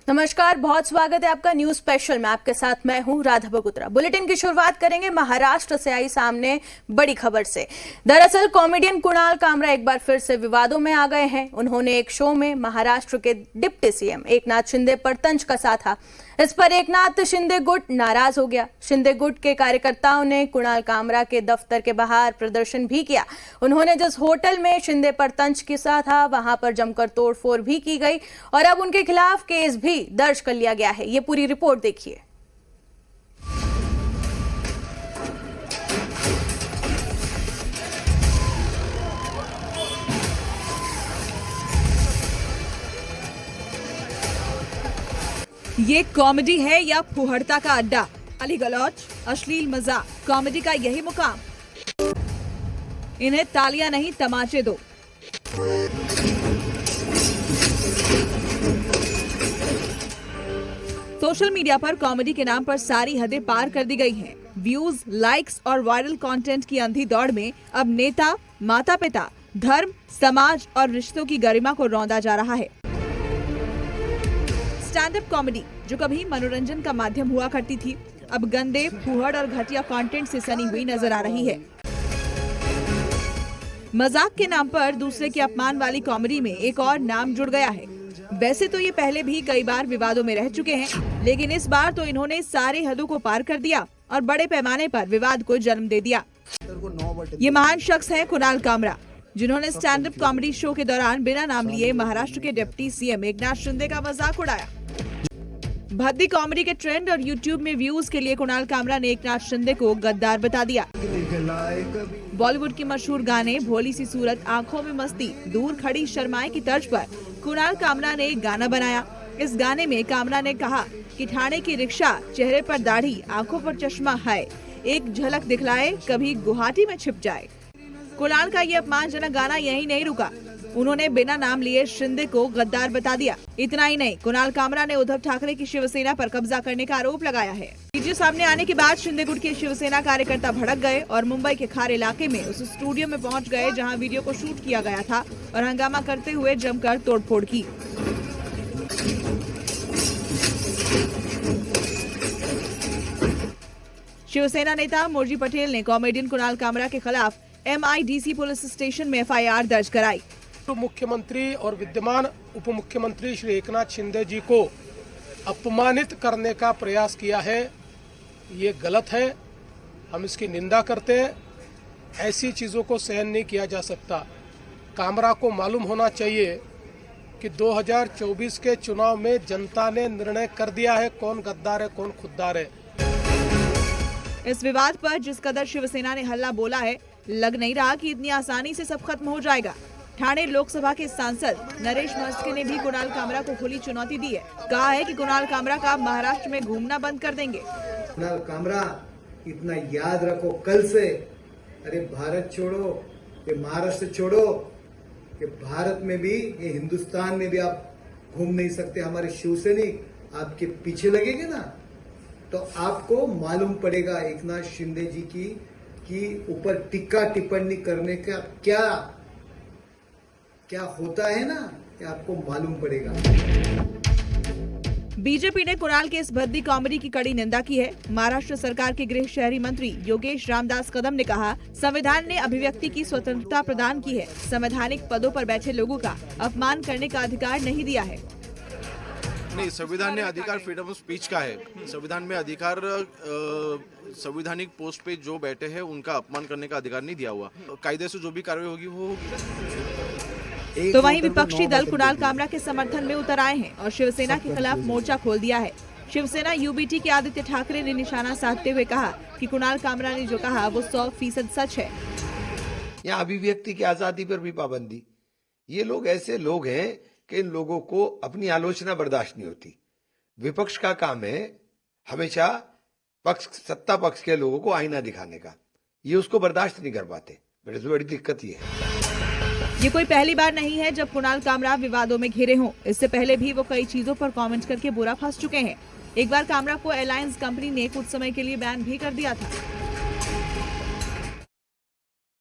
नमस्कार, बहुत स्वागत है आपका न्यूज स्पेशल में। आपके साथ मैं हूं राधा बगुत्रा। बुलेटिन की शुरुआत करेंगे महाराष्ट्र से आई सामने बड़ी खबर से। दरअसल कॉमेडियन कुणाल कामरा एक बार फिर से विवादों में आ गए हैं। उन्होंने एक शो में महाराष्ट्र के डिप्टी सीएम एकनाथ शिंदे पर तंज कसा था। इस पर एकनाथ शिंदे गुट नाराज हो गया। शिंदे गुट के कार्यकर्ताओं ने कुणाल कामरा के दफ्तर के बाहर प्रदर्शन भी किया। उन्होंने जिस होटल में शिंदे पर तंज कसा था वहां पर जमकर तोड़फोड़ भी की गई और अब उनके खिलाफ केस भी दर्ज कर लिया गया है। ये पूरी रिपोर्ट देखिए। ये कॉमेडी है या फुहड़ता का अड्डा? गाली गलौज, अश्लील मजाक, कॉमेडी का यही मुकाम। इन्हें तालियां नहीं तमाचे दो। सोशल मीडिया पर कॉमेडी के नाम पर सारी हदें पार कर दी गई हैं। व्यूज, लाइक्स और वायरल कंटेंट की अंधी दौड़ में अब नेता, माता पिता, धर्म, समाज और रिश्तों की गरिमा को रौंदा जा रहा है। स्टैंड अप कॉमेडी जो कभी मनोरंजन का माध्यम हुआ करती थी, अब गंदे, फुहड़ और घटिया कंटेंट से सनी हुई नजर आ रही है। मजाक के नाम पर दूसरे के अपमान वाली कॉमेडी में एक और नाम जुड़ गया है। वैसे तो ये पहले भी कई बार विवादों में रह चुके हैं, लेकिन इस बार तो इन्होंने सारे हदों को पार कर दिया और बड़े पैमाने पर विवाद को जन्म दे दिया। ये महान शख्स हैं कुणाल कामरा, जिन्होंने स्टैंड अप कॉमेडी शो के दौरान बिना नाम लिए महाराष्ट्र के डिप्टी सीएम एकनाथ शिंदे का मजाक उड़ाया। भद्दी कॉमेडी के ट्रेंड और यूट्यूब में व्यूज के लिए कुणाल कामरा ने एकनाथ शिंदे को गद्दार बता दिया। बॉलीवुड के मशहूर गाने भोली सी सूरत, आंखों में मस्ती, दूर खड़ी शर्माए की तर्ज पर कुणाल कामरा ने एक गाना बनाया। इस गाने में कामरा ने कहा कि ठाणे की रिक्शा, चेहरे पर दाढ़ी, आंखों पर चश्मा है, एक झलक दिखलाए, कभी गुवाहाटी में छिप जाए। कुणाल का ये अपमानजनक गाना यही नहीं रुका, उन्होंने बिना नाम लिए शिंदे को गद्दार बता दिया। इतना ही नहीं, कुणाल कामरा ने उद्धव ठाकरे की शिवसेना पर कब्जा करने का आरोप लगाया है। वीडियो सामने आने के बाद शिंदे गुट के शिवसेना कार्यकर्ता भड़क गए और मुंबई के खार इलाके में उस स्टूडियो में पहुंच गए जहां वीडियो को शूट किया गया था और हंगामा करते हुए जमकर तोड़फोड़ की। शिवसेना नेता मोर्जी पटेल ने कॉमेडियन कुणाल कामरा के खिलाफ MIDC पुलिस स्टेशन में FIR दर्ज कराई। तो मुख्यमंत्री और विद्यमान उप मुख्यमंत्री श्री एकनाथ शिंदे जी को अपमानित करने का प्रयास किया है, ये गलत है। हम इसकी निंदा करते हैं। ऐसी चीज़ों को सहन नहीं किया जा सकता। कामरा को मालूम होना चाहिए कि 2024 के चुनाव में जनता ने निर्णय कर दिया है कौन गद्दार है, कौन खुददार है। इस विवाद पर जिस कदर शिवसेना ने हल्ला बोला है, लग नहीं रहा कि इतनी आसानी से सब खत्म हो जाएगा। ठाणे लोकसभा के सांसद नरेश मस्के ने भी कुणाल कामरा को खुली चुनौती दी है। कहा है कि कुणाल कामरा का महाराष्ट्र में घूमना बंद कर देंगे। कुणाल कामरा, इतना याद रखो कल से, अरे भारत छोड़ो, ये महाराष्ट्र छोड़ो, ये भारत में भी, ये हिंदुस्तान में भी आप घूम नहीं सकते। हमारे शिवसैनिक आपके पीछे लगेंगे ना, तो आपको मालूम पड़ेगा एकनाथ शिंदे जी की ऊपर टिक्का टिप्पणी करने का क्या होता है ना, ये आपको मालूम पड़ेगा। बीजेपी ने कुणाल के इस भद्दी कॉमेडी की कड़ी निंदा की है। महाराष्ट्र सरकार के गृह शहरी मंत्री योगेश रामदास कदम ने कहा, संविधान ने अभिव्यक्ति की स्वतंत्रता प्रदान की है, संवैधानिक पदों पर बैठे लोगों का अपमान करने का अधिकार नहीं दिया है। नहीं, संविधान ने अधिकार फ्रीडम ऑफ स्पीच का है। संविधान में अधिकार संवैधानिक पोस्ट पे जो बैठे हैं उनका अपमान करने का अधिकार नहीं दिया हुआ। कायदे से जो भी कार्रवाई होगी वो होगी। तो वहीं विपक्षी दल कुणाल कामरा के समर्थन में उतर आए हैं और शिवसेना के खिलाफ मोर्चा खोल दिया है। शिवसेना UBT के आदित्य ठाकरे ने निशाना साधते हुए कहा कि कुणाल कामरा ने जो कहा वो 100% सच है। यहाँ अभिव्यक्ति की आजादी पर भी पाबंदी। ये लोग ऐसे लोग हैं कि इन लोगों को अपनी आलोचना बर्दाश्त नहीं होती। विपक्ष का काम है हमेशा सत्ता पक्ष के लोगों को आईना दिखाने का, ये उसको बर्दाश्त नहीं कर पाते। बड़ी दिक्कत ये है। ये कोई पहली बार नहीं है जब कुणाल कामरा विवादों में घिरे हों। इससे पहले भी वो कई चीजों पर कमेंट करके बुरा फंस चुके हैं। एक बार कामरा को एलायंस कंपनी ने कुछ समय के लिए बैन भी कर दिया था।